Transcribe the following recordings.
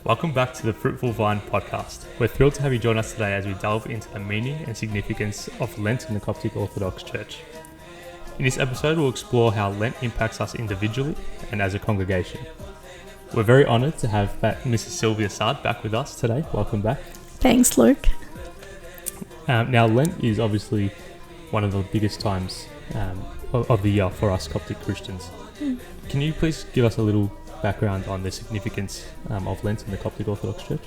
Welcome back to the Fruitful Vine podcast. We're thrilled to have you join us today as we delve into the meaning and significance of Lent in the Coptic Orthodox Church. In this episode, we'll explore how Lent impacts us individually and as a congregation. We're very honoured to have Mrs. Sylvia Sard back with us today. Welcome back. Thanks, Luke. Now, Lent is obviously one of the biggest times of the year for us Coptic Christians. Can you please give us a little background on the significance of Lent in the Coptic Orthodox Church?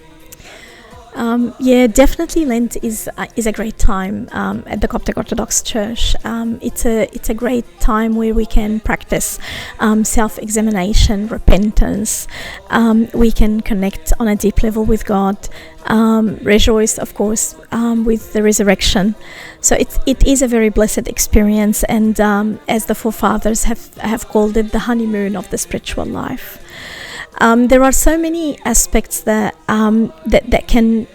Definitely Lent is a great time at the Coptic Orthodox Church. It's a great time where we can practice self-examination, repentance. We can connect on a deep level with God, rejoice, of course, with the resurrection. So it is a very blessed experience, and as the forefathers have called it, the honeymoon of the spiritual life. There are so many aspects that can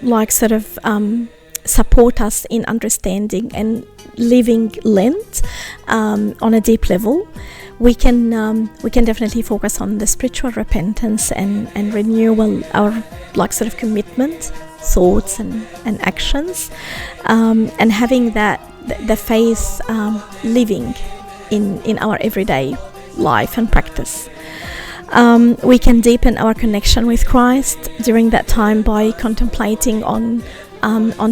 support us in understanding and living Lent on a deep level. We can definitely focus on the spiritual repentance and renewal, our commitment, thoughts and actions, and having the faith living in our everyday life and practice. We can deepen our connection with Christ during that time by contemplating on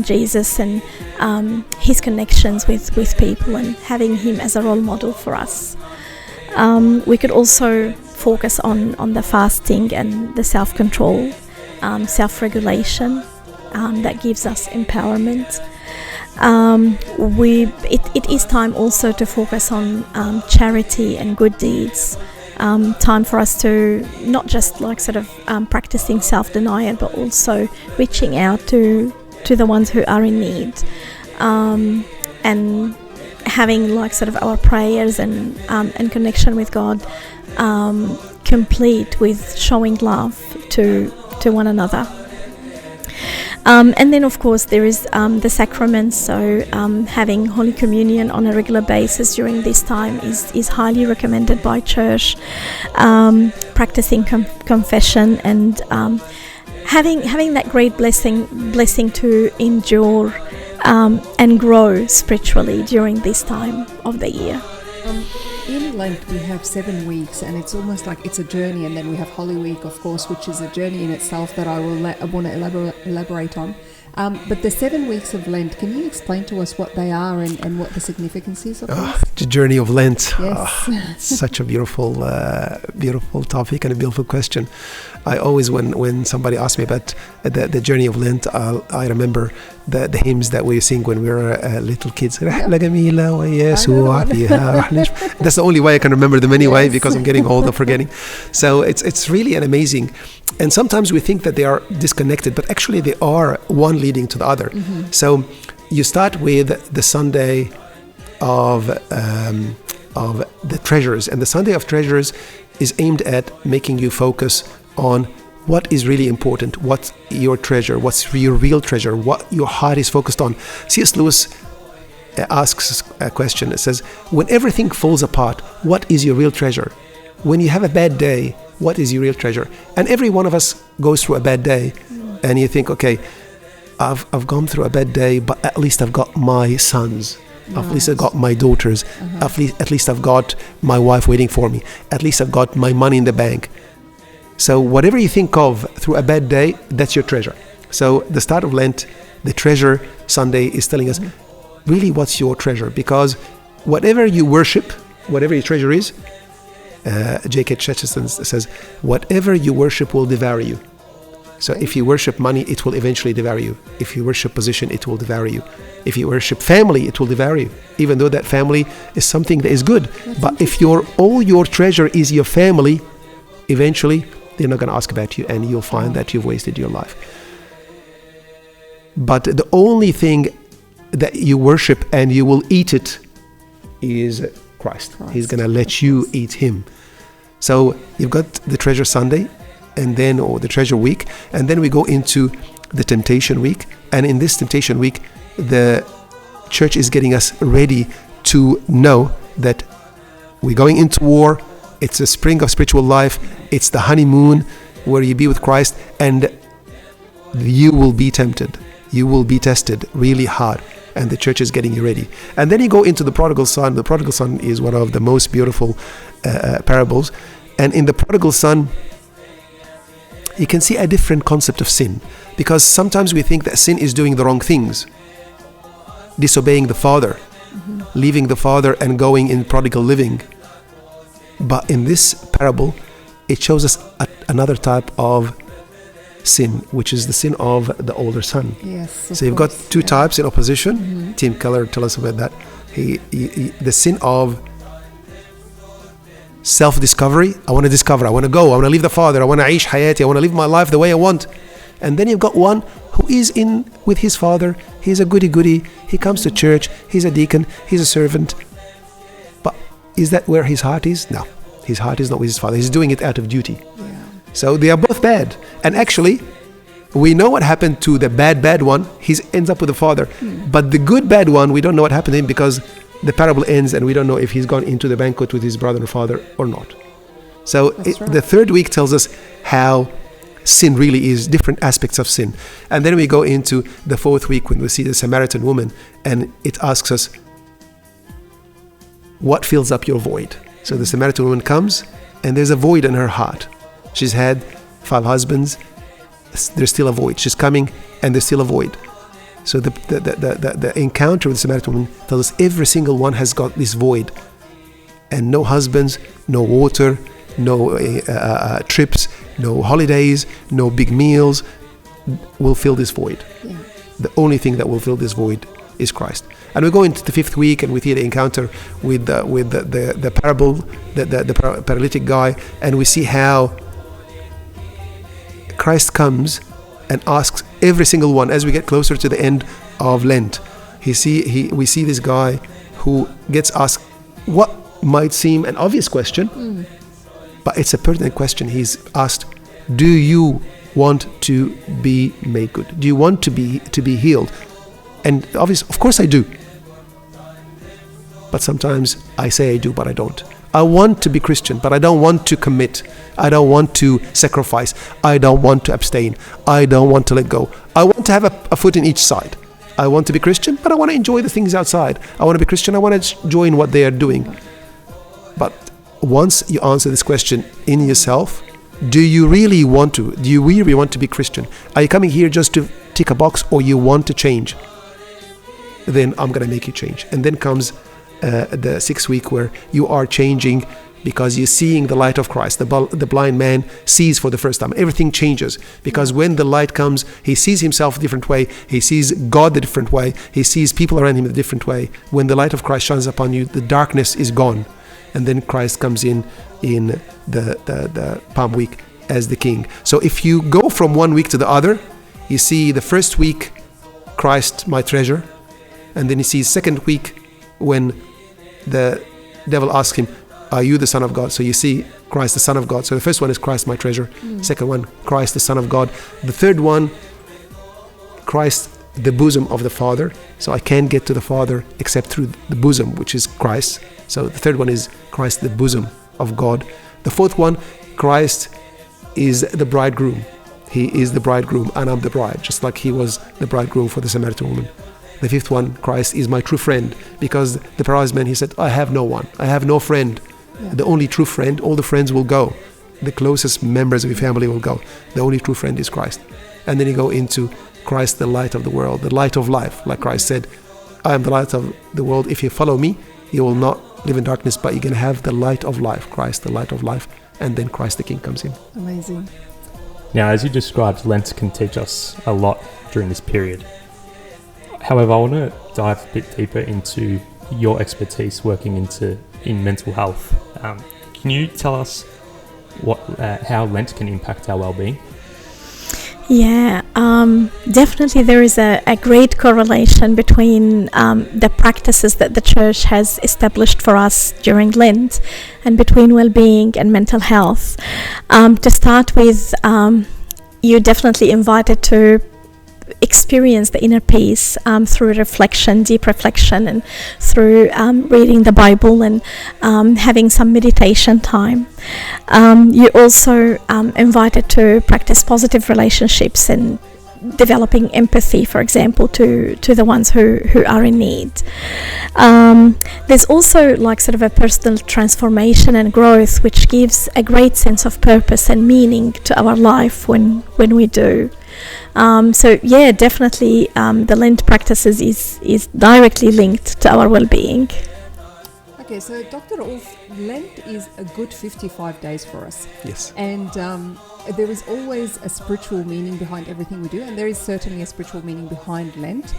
Jesus and his connections with people and having him as a role model for us. We could also focus on the fasting and the self-control, self-regulation that gives us empowerment. It is time also to focus on charity and good deeds. Time for us to not just practicing self-denial, but also reaching out to the ones who are in need, and having our prayers and connection with God complete with showing love to one another. And then, of course, there is the sacraments. So having Holy Communion on a regular basis during this time is highly recommended by Church. Practicing confession and having that great blessing to endure and grow spiritually during this time of the year. In Lent we have 7 weeks, and it's almost like it's a journey, and then we have Holy Week, of course, which is a journey in itself that I want to elaborate on. But the 7 weeks of Lent, can you explain to us what they are and what the significance is of this? The journey of Lent. Yes. It's such a beautiful topic and a beautiful question. I always, when somebody asks me about the journey of Lent, I remember the hymns that we sing when we were little kids. That's the only way I can remember them anyway, because I'm getting old and forgetting. So it's really an amazing. And sometimes we think that they are disconnected, but actually they are one leading to the other. Mm-hmm. So you start with the Sunday of the treasures, and the Sunday of treasures is aimed at making you focus on what is really important, what's your treasure, what's your real treasure, what your heart is focused on. C.S. Lewis asks a question. It says, when everything falls apart, what is your real treasure? When you have a bad day, what is your real treasure? And every one of us goes through a bad day, and you think, okay, I've gone through a bad day, but at least I've got my sons. At least I've got my daughters. At least I've got my wife waiting for me. At least I've got my money in the bank. So whatever you think of through a bad day, that's your treasure. So the start of Lent, the Treasure Sunday, is telling us really what's your treasure. Because whatever you worship, whatever your treasure is, J.K. Chesterton says, whatever you worship will devour you. So if you worship money, it will eventually devour you. If you worship position, it will devour you. If you worship family, it will devour you, even though that family is something that is good. But if all your treasure is your family, eventually they're not going to ask about you, and you'll find that you've wasted your life. But the only thing that you worship and you will eat it is Christ. He's going to let you eat him. So you've got the Treasure Sunday, or the Treasure Week, and then we go into the Temptation Week. And in this Temptation Week, the Church is getting us ready to know that we're going into war. It's a spring of spiritual life. It's the honeymoon where you be with Christ, and you will be tempted. You will be tested really hard. And the church is getting you ready. And then you go into the prodigal son. The prodigal son is one of the most beautiful parables. And in the prodigal son, you can see a different concept of sin. Because sometimes we think that sin is doing the wrong things. Disobeying the father. Leaving the father and going in prodigal living. But in this parable, it shows us another type of sin, which is the sin of the older son. Yes. So you've got two types in opposition. Tim Keller, tell us about that. The sin of self-discovery. I want to discover. I want to go. I want to leave the father. I want to aish hayati. I want to live my life the way I want. And then you've got one who is in with his father. He's a goody-goody. He comes to church. He's a deacon. He's a servant. But is that where his heart is? No. His heart is not with his father. He's doing it out of duty. Yeah. So they are both bad. And actually, we know what happened to the bad one. He ends up with the father. But the good bad one, we don't know what happened to him because the parable ends and we don't know if he's gone into the banquet with his brother and father or not. So the third week tells us how sin really is, different aspects of sin. And then we go into the fourth week when we see the Samaritan woman, and it asks us, what fills up your void? So the Samaritan woman comes and there's a void in her heart. She's had 5 husbands. There's still a void. She's coming and there's still a void. So the encounter with the Samaritan woman tells us every single one has got this void. And no husbands, no water, no trips, no holidays, no big meals will fill this void. Yeah. The only thing that will fill this void is Christ. And we go into the 5th week and we see the encounter with the parable, the paralytic guy, and we see how Christ comes and asks every single one as we get closer to the end of Lent. We see this guy who gets asked what might seem an obvious question, but it's a pertinent question. He's asked, do you want to be made good? Do you want to be healed? And obviously, of course I do. But sometimes I say I do, but I don't. I want to be Christian, but I don't want to commit. I don't want to sacrifice. I don't want to abstain. I don't want to let go. I want to have a foot in each side. I want to be Christian, but I want to enjoy the things outside. I want to be Christian. I want to join what they are doing. But once you answer this question in yourself, do you really want to? Do you really want to be Christian? Are you coming here just to tick a box, or you want to change? Then I'm going to make you change. And then comes the 6th week where you are changing because you're seeing the light of Christ. The blind man sees for the first time. Everything changes because when the light comes, he sees himself a different way. He sees God a different way. He sees people around him a different way. When the light of Christ shines upon you, the darkness is gone. And then Christ comes in the Palm Week as the King. So if you go from one week to the other, you see the first week, Christ, my treasure. And then you see second week when the devil asks him, are you the Son of God? So you see Christ, the Son of God. So the first one is Christ, my treasure. Second one, Christ, the Son of God. The third one, Christ, the bosom of the Father. So I can't get to the Father except through the bosom, which is Christ. So the third one is Christ, the bosom of God. The fourth one, Christ is the bridegroom. He is the bridegroom and I'm the bride, just like he was the bridegroom for the Samaritan woman. The fifth one, Christ is my true friend, because the paralyzed man, he said, I have no one. I have no friend. Yeah. The only true friend, all the friends will go. The closest members of your family will go. The only true friend is Christ. And then you go into Christ, the light of the world, the light of life. Like Christ said, I am the light of the world. If you follow me, you will not live in darkness, but you can have the light of life. Christ, the light of life. And then Christ the King comes in. Amazing. Now, as you described, Lent can teach us a lot during this period. However, I want to dive a bit deeper into your expertise working in mental health. Can you tell us how Lent can impact our well-being? Yeah, definitely there is a great correlation between the practices that the Church has established for us during Lent and between well-being and mental health. To start with, you're definitely invited to experience the inner peace through reflection, deep reflection, and through reading the Bible and having some meditation time. You're also invited to practice positive relationships and developing empathy, for example, to the ones who are in need. There's also like sort of a personal transformation and growth, which gives a great sense of purpose and meaning to our life when we do. So yeah, definitely the Lent practices is directly linked to our well-being. Okay, so Dr. Ulf, Lent is a good 55 days for us. Yes. And there is always a spiritual meaning behind everything we do, and there is certainly a spiritual meaning behind Lent.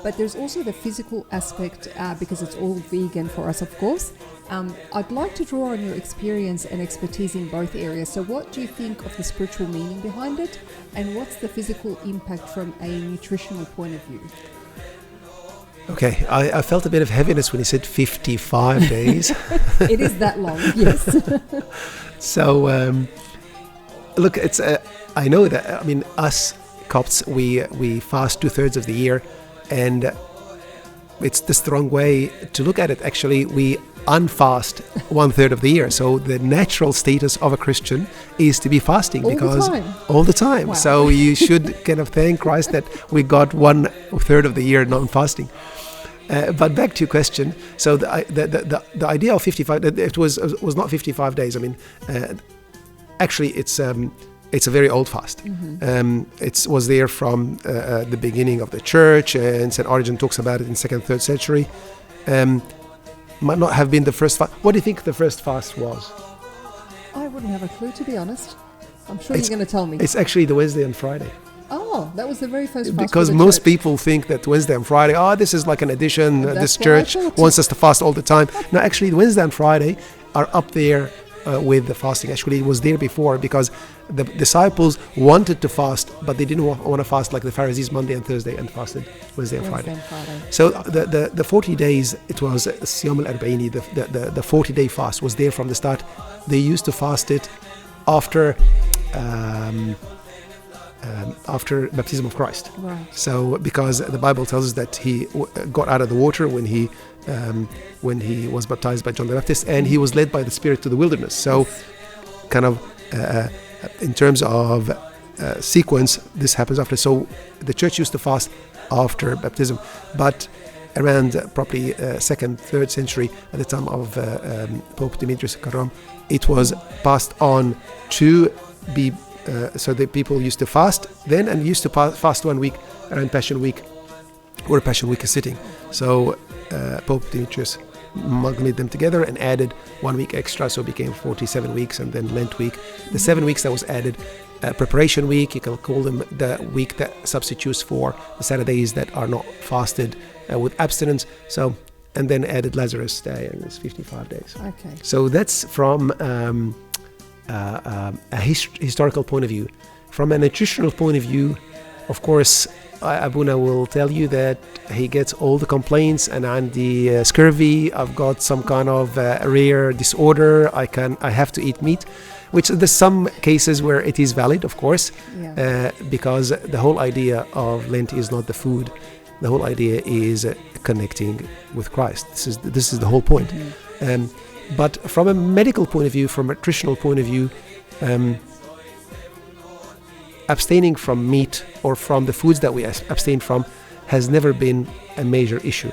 But there's also the physical aspect, because it's all vegan for us, of course. I'd like to draw on your experience and expertise in both areas. So what do you think of the spiritual meaning behind it, and what's the physical impact from a nutritional point of view? Okay, I felt a bit of heaviness when he said 55 days. It is that long, yes. So, look, it's I know that, I mean, us Copts, we fast 2/3 of the year, and it's the strong way to look at it. Actually, we unfast 1/3 of the year. So the natural status of a Christian is to be fasting all the time. Wow. So you should kind of thank Christ that we got 1/3 of the year non-fasting. But back to your question. So the idea of 55, it was not 55 days. I mean, actually, it's a very old fast. Mm-hmm. It was there from the beginning of the church, and St. Origen talks about it in 2nd, 3rd century. Might not have been the first fast. What do you think the first fast was? I wouldn't have a clue, to be honest. I'm sure you're going to tell me. It's actually the Wednesday and Friday. Oh, that was the very first fast. Because most people think that Wednesday and Friday, this is like an addition. This church wants us to fast all the time. No, actually, Wednesday and Friday are up there with the fasting. Actually, it was there before, because the disciples wanted to fast, but they didn't want to fast like the Pharisees Monday and Thursday, and fasted Wednesday and Friday. So the 40 days, it was Siyam al-Arba'ini, the 40-day fast was there from the start. They used to fast it after baptism of Christ. Right. So because the Bible tells us that he got out of the water when he was baptized by John the Baptist, and he was led by the Spirit to the wilderness. So kind of in terms of sequence, this happens after. So the church used to fast after baptism, but around probably 2nd, 3rd century, at the time of Pope Demetrius Karam, it was passed on to be so the people used to fast then, and used to fast 1 week around Passion Week, where Passion Week is sitting. So Pope Demetrius amalgamated them together and added 1 week extra, so it became 47 weeks, and then Lent week. The 7 weeks that was added, preparation week, you can call them the week that substitutes for the Saturdays that are not fasted with abstinence. So, and then added Lazarus Day, and it's 55 days. Okay. So that's from a historical point of view. From a nutritional point of view, of course, Abuna will tell you that he gets all the complaints, and I'm the scurvy, I've got some kind of rare disorder, I have to eat meat, which there's some cases where it is valid, of course, because the whole idea of Lent is not the food. The whole idea is connecting with Christ. This is the whole point. Mm-hmm. But from a medical point of view, from a nutritional point of view, abstaining from meat or from the foods that we abstain from has never been a major issue.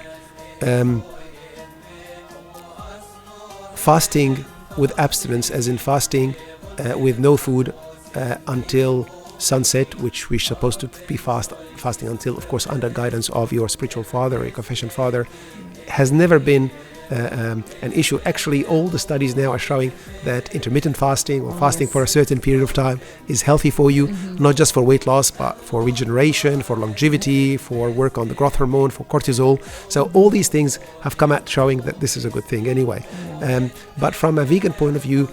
Fasting with abstinence, as in fasting with no food until sunset, which we're supposed to be fasting until, of course, under guidance of your spiritual father or your confession father, has never been an issue. Actually, all the studies now are showing that intermittent fasting or fasting for a certain period of time is healthy for you, not just for weight loss, but for regeneration, for longevity, for work on the growth hormone, for cortisol. So all these things have come out showing that this is a good thing anyway. But from a vegan point of view,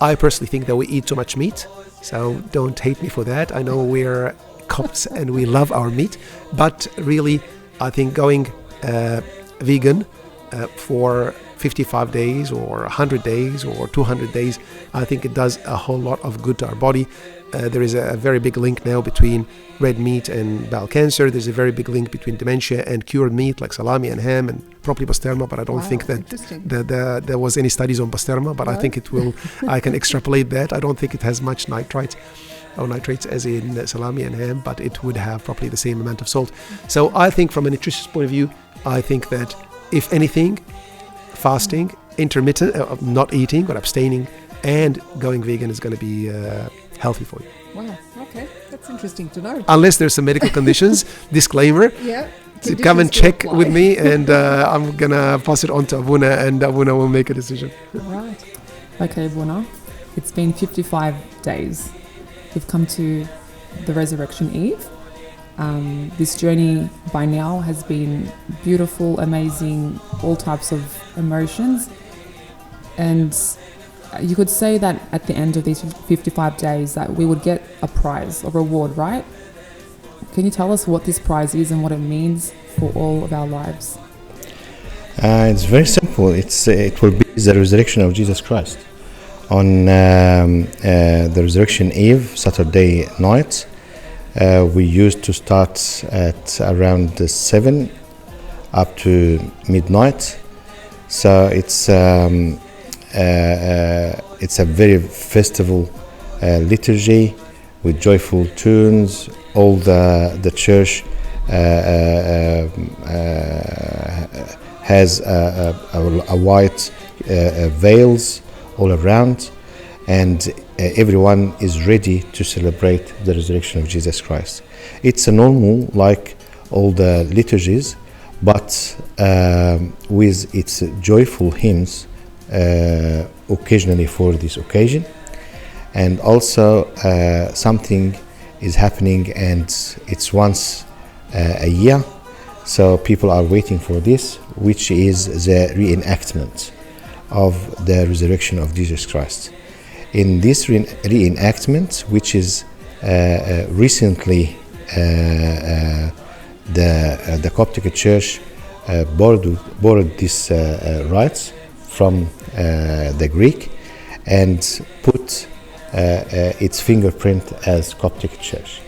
I personally think that we eat too much meat. So don't hate me for that. I know we're Copts and we love our meat, but really I think going vegan for 55 days or 100 days or 200 days, I think it does a whole lot of good to our body. There is a very big link now between red meat and bowel cancer. There's a very big link between dementia and cured meat like salami and ham and probably pasterma, but I don't think that there was any studies on pasterma, but I think it will. I can extrapolate that. I don't think it has much nitrates as in salami and ham, but it would have probably the same amount of salt. So I think from a nutritious point of view, I think that if anything, fasting, intermittent, not eating but abstaining, and going vegan is going to be healthy for you. Wow, okay, that's interesting to know. Unless there's some medical conditions, disclaimer. Yeah. So come and check with me, and I'm going to pass it on to Abuna, and Abuna will make a decision. Right. Okay, Abuna, it's been 55 days. We've come to the Resurrection Eve. This journey by now has been beautiful, amazing, all types of emotions. And you could say that at the end of these 55 days that we would get a prize, a reward, right? Can you tell us what this prize is and what it means for all of our lives? It's very simple. It will be the resurrection of Jesus Christ. On the Resurrection Eve, Saturday night, we used to start at around 7 up to midnight. So it's a very festival liturgy with joyful tunes. All the church has a white veils all around, and everyone is ready to celebrate the resurrection of Jesus Christ. It's a normal like all the liturgies, but with its joyful hymns occasionally for this occasion. And also something is happening, and it's once a year, so people are waiting for this, which is the reenactment of the resurrection of Jesus Christ. In this reenactment, which is recently the Coptic Church borrowed these rites from the Greek and put its fingerprint as Coptic Church.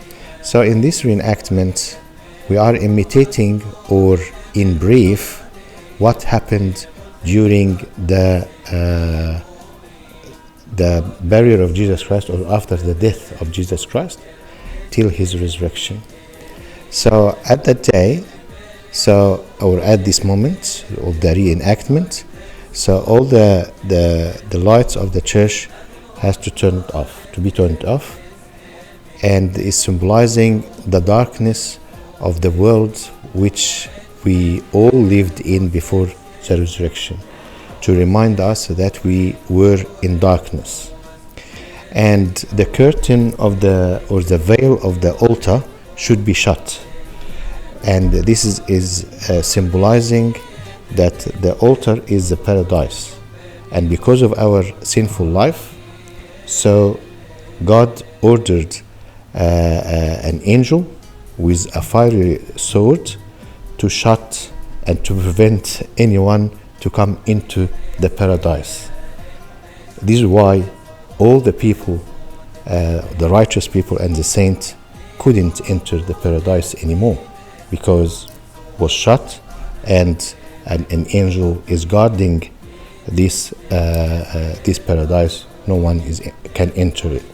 So in this reenactment, we are imitating, or in brief, what happened during the burial of Jesus Christ, or after the death of Jesus Christ, till his resurrection. So at that day, or at this moment of the reenactment, so all the lights of the church has to be turned off, and is symbolizing the darkness of the world which we all lived in before the resurrection, to remind us that we were in darkness. And the curtain of the veil of the altar should be shut, and this is symbolizing that the altar is the paradise. And because of our sinful life, so God ordered an angel with a fiery sword to shut and to prevent anyone to come into the paradise. This is why all the people, the righteous people and the saints, couldn't enter the paradise anymore, because it was shut, and an angel is guarding this paradise. No one can enter it.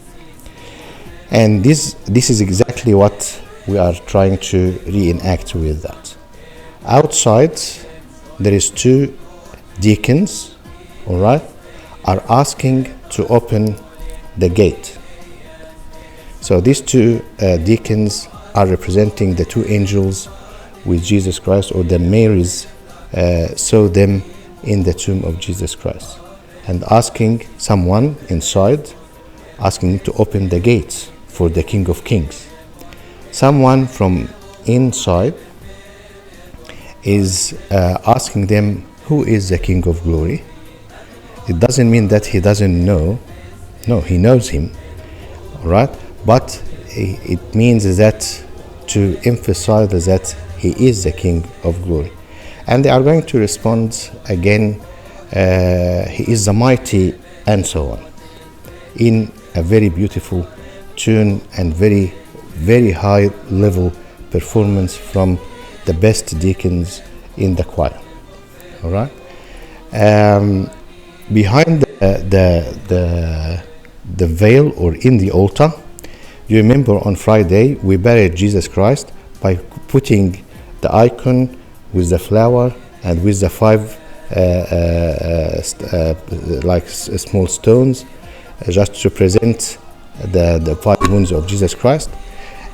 And this is exactly what we are trying to reenact with that. Outside, there is two deacons, all right, are asking to open the gate. So these two deacons are representing the two angels with Jesus Christ, or the Marys saw them in the tomb of Jesus Christ, and asking someone inside, asking to open the gates for the King of Kings. Someone from inside is asking them, who is the King of Glory? It doesn't mean that he doesn't know. No, he knows him, all right? But it means that to emphasize that he is the King of Glory. And they are going to respond again He is the mighty, and so on, in a very beautiful tune and very, very high level performance from the best deacons in the choir. All right. Behind the veil, or in the altar, you remember on Friday we buried Jesus Christ by putting the icon with the flower and with the 5 small stones, just to present the 5 wounds of Jesus Christ,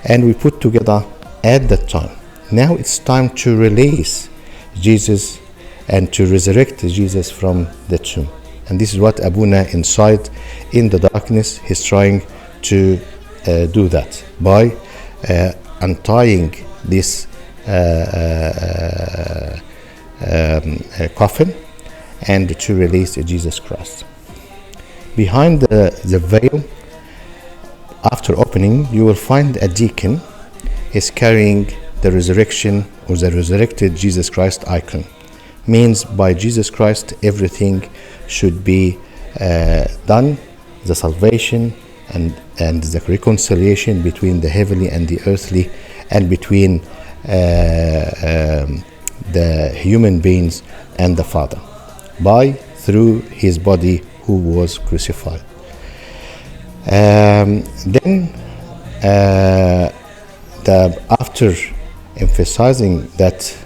and we put together at that time. Now it's time to release Jesus and to resurrect Jesus from the tomb. And this is what Abuna inside in the darkness, he's trying to do that by untying this coffin and to release Jesus Christ. Behind the veil, after opening, you will find a deacon is carrying the resurrection or the resurrected Jesus Christ icon. Means by Jesus Christ everything should be done, the salvation and the reconciliation between the heavenly and the earthly, and between the human beings and the Father, through his body who was crucified. Then after emphasizing that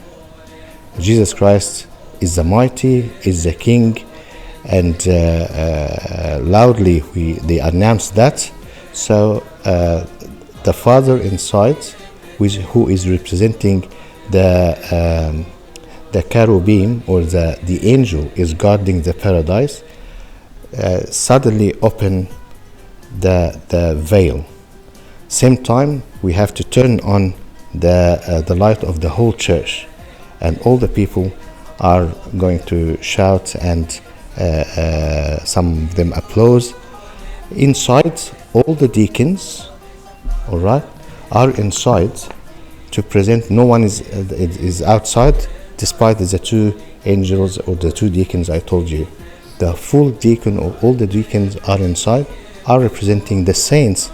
Jesus Christ is the mighty, is the King, and loudly they announced that. So the Father inside, who is representing the cherubim, or the angel is guarding the paradise, suddenly open the veil. Same time we have to turn on the light of the whole church, and all the people are going to shout, and some of them applause. Inside, all the deacons, all right, are inside to present. No one is outside, despite the 2 angels or the 2 deacons I told you. The full deacon, or all the deacons are inside, are representing the saints.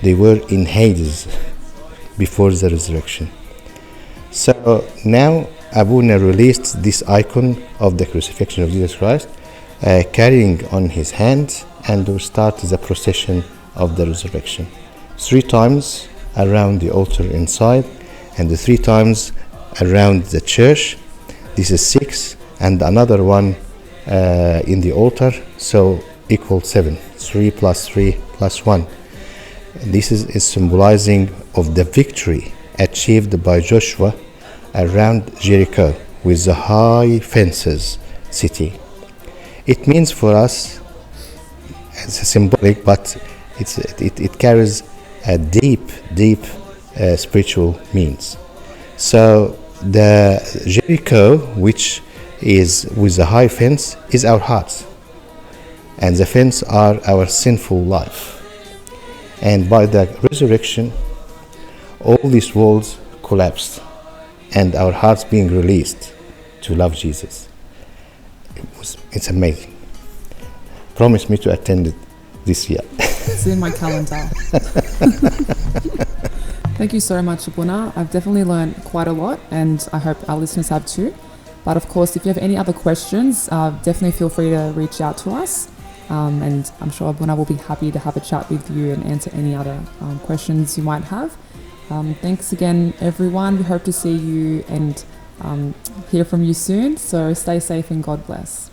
They were in Hades before the resurrection. So now Abuna released this icon of the crucifixion of Jesus Christ, carrying on his hand, and will start the procession of the resurrection. 3 times around the altar inside, and 3 times around the church. This is 6, and another one in the altar, so equal 7. 3 plus 3 plus 1. This is symbolizing of the victory achieved by Joshua around Jericho with the high fences city. It means for us, it's symbolic, but it carries a deep spiritual means. So the Jericho, which is with the high fence, is our hearts, and the fence are our sinful life. And by the resurrection, all these walls collapsed, and our hearts being released to love Jesus. It's amazing. Promise me to attend it this year. It's in my calendar. Thank you so much, Abuna. I've definitely learned quite a lot, and I hope our listeners have too. But of course, if you have any other questions, definitely feel free to reach out to us. And I'm sure Abuna will be happy to have a chat with you and answer any other questions you might have. Thanks again, everyone. We hope to see you and hear from you soon. So stay safe and God bless.